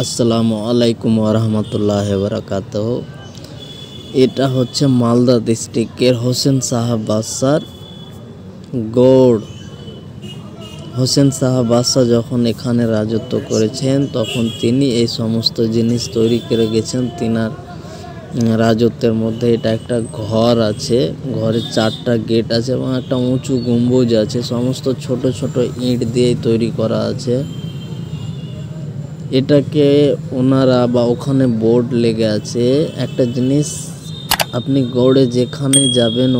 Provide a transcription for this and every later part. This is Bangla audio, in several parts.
আসসালামু আলাইকুম ওরহমতুল্লাহি বারাকাতুহু। এটা হচ্ছে মালদা ডিস্ট্রিক্টের হোসেন সাহা বাদশার গৌড়। হোসেন সাহা বাদশা যখন এখানে রাজত্ব করেছেন তখন তিনি এই সমস্ত জিনিস তৈরি করে গেছেন। তিনার রাজত্বের মধ্যে এটা একটা ঘর আছে, ঘরের 4টা গেট আছে এবং একটা উঁচু গম্বুজ আছে, সমস্ত ছোট ছোট ইট দিয়েই তৈরি করা আছে। এটাকে ওনারা বা ওখানে বোর্ড লেগে আছে। একটা জিনিস, আপনি গৌড়ে যেখানে যাবেন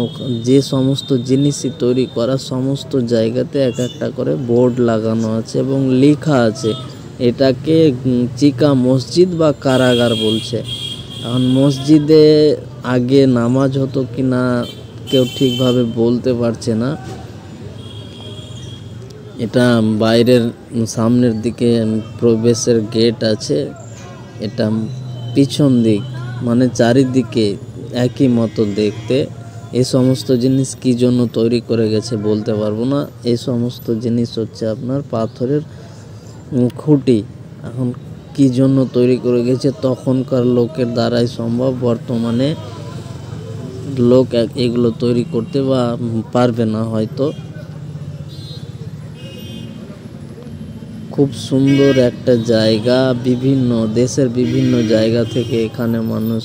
যে সমস্ত জিনিসই তৈরি করা সমস্ত জায়গাতে এক একটা করে বোর্ড লাগানো আছে এবং লেখা আছে। এটাকে চিকা মসজিদ বা কারাগার বলছে। এখন মসজিদে আগে নামাজ হতো কিনা কেউ ঠিকভাবে বলতে পারছে না। এটা বাইরের সামনের দিকে প্রবেশের গেট আছে, এটা পিছন দিক মানে চারিদিকে একই মতো দেখতে। এই সমস্ত জিনিস কি জন্য তৈরি করে গেছে বলতে পারবো না। এই সমস্ত জিনিস হচ্ছে আপনার পাথরের খুঁটি। এখন কি জন্য তৈরি করে গেছে তখনকার লোকের দ্বারাই সম্ভব, বর্তমানে লোক এগুলো তৈরি করতে বা পারবে না হয়তো। খুব সুন্দর একটা জায়গা, বিভিন্ন দেশের বিভিন্ন জায়গা থেকে এখানে মানুষ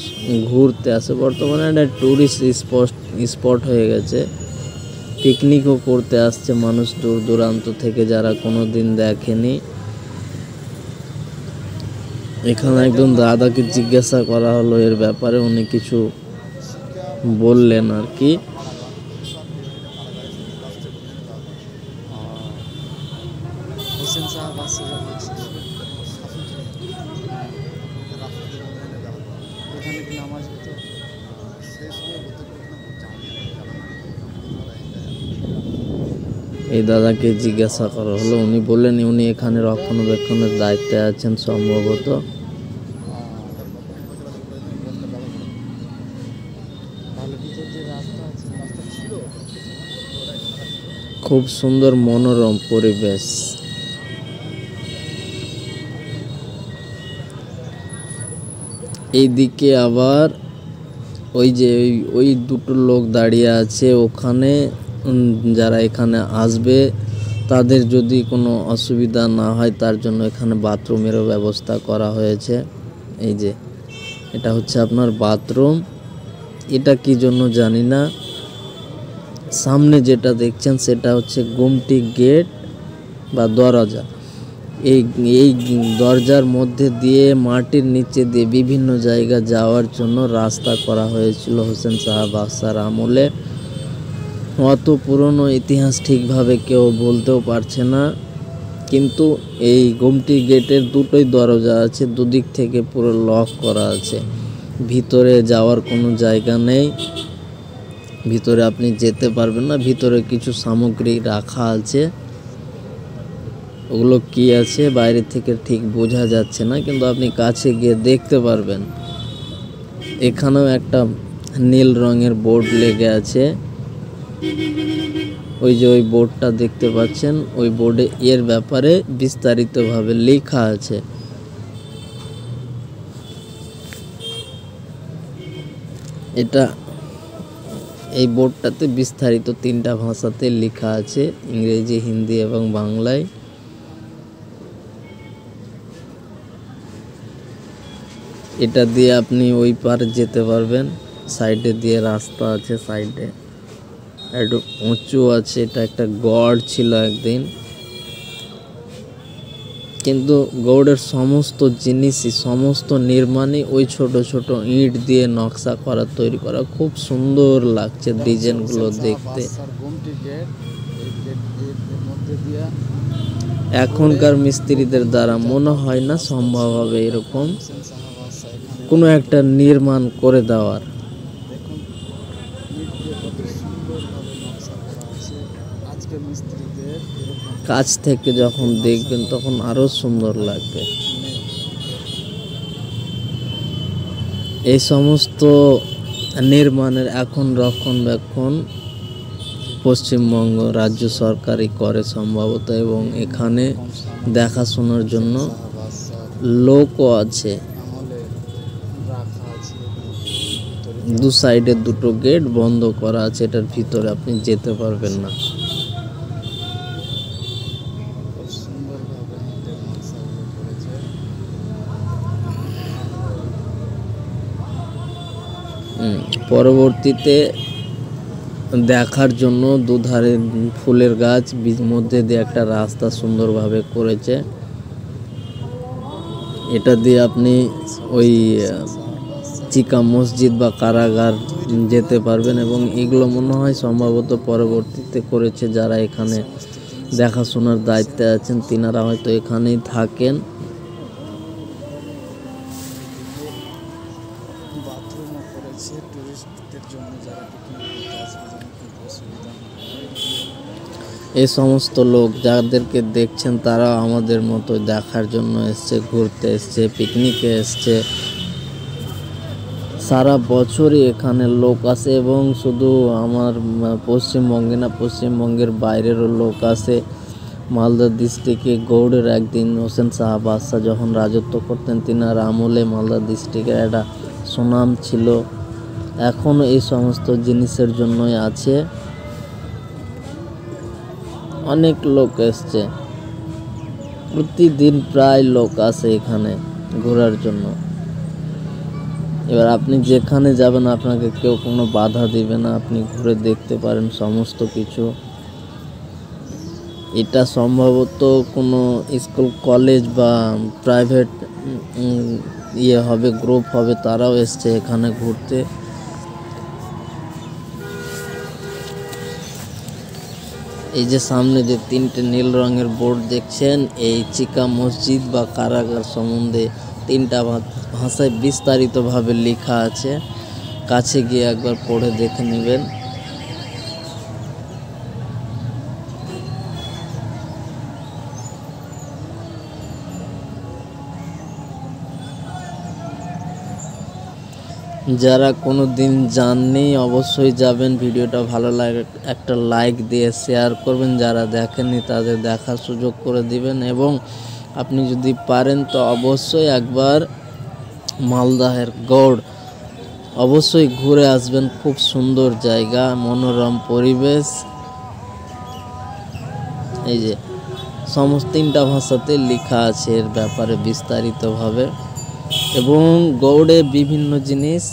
ঘুরতে আসে। বর্তমানে একটা ট্যুরিস্ট স্পট হয়ে গেছে, পিকনিকও করতে আসছে মানুষ দূর দূরান্ত থেকে যারা কোনো দিন দেখেনি। এখানে একজন দাদাকে জিজ্ঞাসা করা হলো এর ব্যাপারে, উনি কিছু বললেন আর কি। হোসেন সাহা বাদশা যখন ছিল ওখানে কি নামাজ হতো? এই দাদাকে জিজ্ঞাসা করা হলো, উনি বললেন উনি এখানে রক্ষণাবেক্ষণের দায়িত্বে আছেন সম্ভবত। তাহলে ভিতর যে রাস্তা আছে, রাস্তা ছিল খুব সুন্দর মনোরম পরিবেশ। এইদিকে আবার ওই যে ওই দুটো লোক দাঁড়িয়ে আছে, ওখানে যারা এখানে আসবে তাদের যদি কোনো অসুবিধা না হয় তার জন্য এখানে বাথরুমেরও ব্যবস্থা করা হয়েছে। এই যে এটা হচ্ছে আপনার বাথরুম, এটা কি জন্য জানি না। সামনে যেটা দেখছেন সেটা হচ্ছে গুমটি গেট বা দরজা। এই দরজার মধ্যে দিয়ে মাটির নিচে দিয়ে বিভিন্ন জায়গা যাওয়ার জন্য রাস্তা করা হয়েছিল হোসেন সাহা বাদশার আমলে। অত পুরনো ইতিহাস ঠিকভাবে কেউ বলতেও পারছে না, কিন্তু এই গুমটি গেটের দুটোই দরজা আছে, দুদিক থেকে পুরো লক করা আছে। ভিতরে যাওয়ার কোনো জায়গা নেই, ভিতরে আপনি যেতে পারবেন না। ভিতরে কিছু সামগ্রী রাখা আছে, ওগুলো কি আছে বাইরে থেকে ঠিক বোঝা যাচ্ছে না, কিন্তু আপনি কাছে গিয়ে দেখতে পারবেন। এখানেও একটা নীল রঙের বোর্ড লেগে আছে, ওই যে ওই বোর্ডটা দেখতে পাচ্ছেন, ওই বোর্ডে এর ব্যাপারে বিস্তারিতভাবে লেখা আছে। এটা এই বোর্ডটাতে বিস্তারিত 3টা ভাষাতে লেখা আছে, ইংরেজি, হিন্দি এবং বাংলায়। এটা দিয়ে আপনি ওই পারে যেতে পারবেন, সাইডে দিয়ে রাস্তা আছে, সাইডে একটু উঁচু আছে। এটা একটা গড় ছিল একদিন, কিন্তু গৌড়ের সমস্ত জিনিসই সমস্ত নির্মাণই ওই ছোট ছোট ইট দিয়ে নকশা করা তৈরি করা। খুব সুন্দর লাগছে ডিজাইনগুলো দেখতে। এখনকার মিস্ত্রিদের দ্বারা মনে হয় না সম্ভব হবে এরকম কোনো একটা নির্মাণ করে দেওয়ার। কাছ থেকে যখন দেখবেন তখন আরো সুন্দর লাগবে। এই সমস্ত নির্মাণের এখন রক্ষণাবেক্ষণ পশ্চিমবঙ্গ রাজ্য সরকারই করে সম্ভবত, এবং এখানে দেখাশোনার জন্য লোকও আছে। আমলে রাখা আছে ভিতরে দু সাইডে দুটো গেট বন্ধ করা আছে, এটার ভিতরে আপনি যেতে পারবেন না। খুব সুন্দরভাবে আমাদের নকশাগুলো করেছে। পরবর্তীতে দেখার জন্য দুধারে ফুলের গাছ, মধ্যে দিয়ে একটা রাস্তা সুন্দরভাবে করেছে। এটা দিয়ে আপনি ওই চিকা মসজিদ বা কারাগার যেতে পারবেন, এবং এগুলো মনে হয় সম্ভবত পরবর্তীতে করেছে যারা এখানে দেখাশোনার দায়িত্বে আছেন, তিনারা হয়তো এখানেই থাকেন। বাথরুমও করেছে টুরিস্টদের জন্য, যারা পিকনিক করতে আসবে যেন খুব অসুবিধা না হয়। এই সমস্ত লোক যাদেরকে দেখছেন তারা আমাদের মতো দেখার জন্য এসছে, ঘুরতে এসছে, পিকনিকে এসছে। সারা বছরই এখানে লোক আসে, এবং শুধু আমার পশ্চিমবঙ্গে না, পশ্চিমবঙ্গের বাইরেরও লোক আসে। মালদা ডিস্ট্রিক্টে গৌড়ের একদিন হোসেন শাহ বাদশাহ যখন রাজত্ব করতেন, তিনার আমলে মালদা ডিস্ট্রিক্টের একটা সুনাম ছিল। এখনও এই সমস্ত জিনিসের জন্যই আছে। অনেক লোক এসছে, প্রতিদিন প্রায় লোক আসে এখানে ঘোরার জন্য। এবার আপনি যেখানে যাবেন আপনাকে কেউ কোনো বাধা দিবে না, আপনি ঘুরে দেখতে পারেন সমস্ত কিছু। এটা সম্ভবত কোনো স্কুল কলেজ বা প্রাইভেট ইয়ে হবে, গ্রুপ হবে, তারাও এসছে এখানে ঘুরতে। এই যে সামনে যে তিনটে নীল রঙের বোর্ড দেখছেন, এই চিকা মসজিদ বা কারাগার সম্বন্ধে তিনটা ভাষায় বিস্তারিতভাবে লেখা আছে। কাছে গিয়ে একবার পড়ে দেখে নেবেন। যারা কোনো দিন যাননি অবশ্যই যাবেন। ভিডিওটা ভালো লাগে একটা লাইক দিয়ে শেয়ার করবেন, যারা দেখেননি তাদের দেখার সুযোগ করে দিবেন, এবং আপনি যদি পারেন তো অবশ্যই একবার মালদাহের গৌড় অবশ্যই ঘুরে আসবেন। খুব সুন্দর জায়গা, মনোরম পরিবেশ। এই যে সমস্ত তিনটা ভাষাতে লেখা আছে এর ব্যাপারে বিস্তারিতভাবে, এবং গৌড়ে বিভিন্ন জিনিস